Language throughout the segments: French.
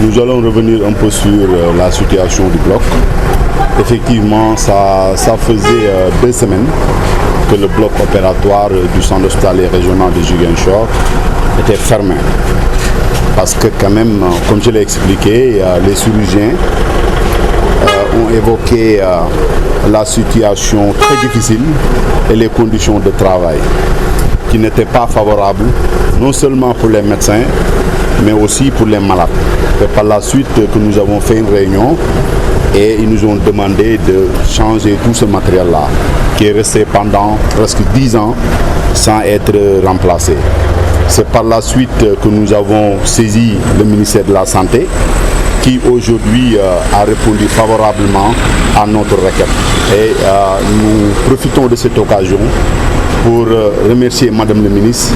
Nous allons revenir un peu sur la situation du bloc. Effectivement, ça faisait 2 semaines que le bloc opératoire du centre hospitalier régional de Ziguinchor était fermé. Parce que quand même, comme je l'ai expliqué, les chirurgiens ont évoqué la situation très difficile et les conditions de travail qui n'étaient pas favorables, non seulement pour les médecins, mais aussi pour les malades. Et par la suite que nous avons fait une réunion et ils nous ont demandé de changer tout ce matériel-là, qui est resté pendant presque 10 ans sans être remplacé. C'est par la suite que nous avons saisi le ministère de la Santé, qui aujourd'hui a répondu favorablement à notre requête. Et nous profitons de cette occasion pour remercier Madame le ministre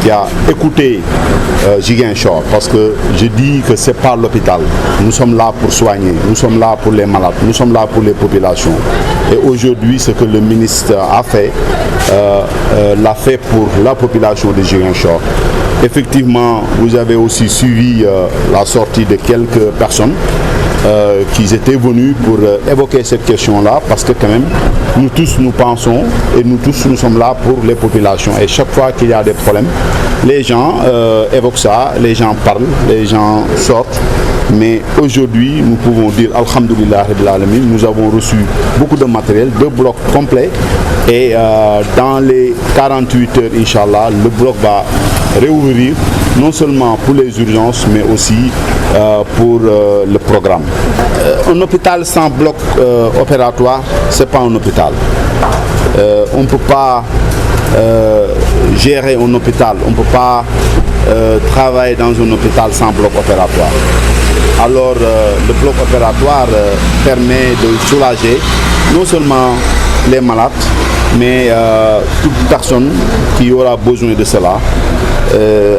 qui a écouté Ziguinchor, parce que je dis que c'est pas l'hôpital. Nous sommes là pour soigner, nous sommes là pour les malades, nous sommes là pour les populations. Et aujourd'hui, ce que le ministre a fait, l'a fait pour la population de Ziguinchor. Effectivement, vous avez aussi suivi la sortie de quelques personnes qui étaient venus pour évoquer cette question-là, parce que quand même, nous tous nous pensons et nous tous nous sommes là pour les populations. Et chaque fois qu'il y a des problèmes, les gens évoquent ça, les gens parlent, les gens sortent. Mais aujourd'hui, nous pouvons dire Alhamdulillah Rabbil Alamin, nous avons reçu beaucoup de matériel, 2 blocs complets. Et dans les 48 heures, Inch'Allah, le bloc va réouvrir, non seulement pour les urgences, mais aussi pour le programme. Un hôpital sans bloc opératoire, ce n'est pas un hôpital. On ne peut pas gérer un hôpital, on ne peut pas travailler dans un hôpital sans bloc opératoire. Alors le bloc opératoire permet de soulager non seulement les malades, mais toute personne qui aura besoin de cela.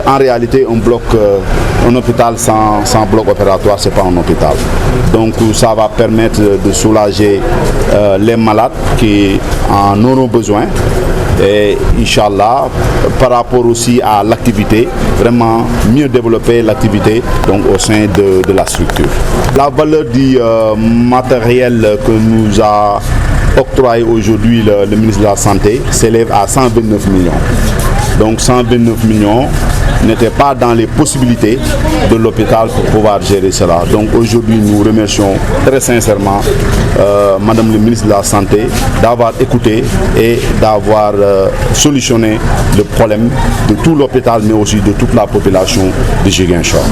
En réalité, un hôpital sans bloc opératoire, ce n'est pas un hôpital. Donc ça va permettre de soulager les malades qui en auront besoin. Et Inch'Allah, par rapport aussi à l'activité, vraiment mieux développer l'activité au sein de la structure. La valeur du matériel que nous a octroyé aujourd'hui le ministre de la Santé s'élève à 129 millions. Donc 129 millions n'étaient pas dans les possibilités de l'hôpital pour pouvoir gérer cela. Donc aujourd'hui, nous remercions très sincèrement Madame le ministre de la Santé d'avoir écouté et d'avoir solutionné le problème de tout l'hôpital, mais aussi de toute la population de Ziguinchor.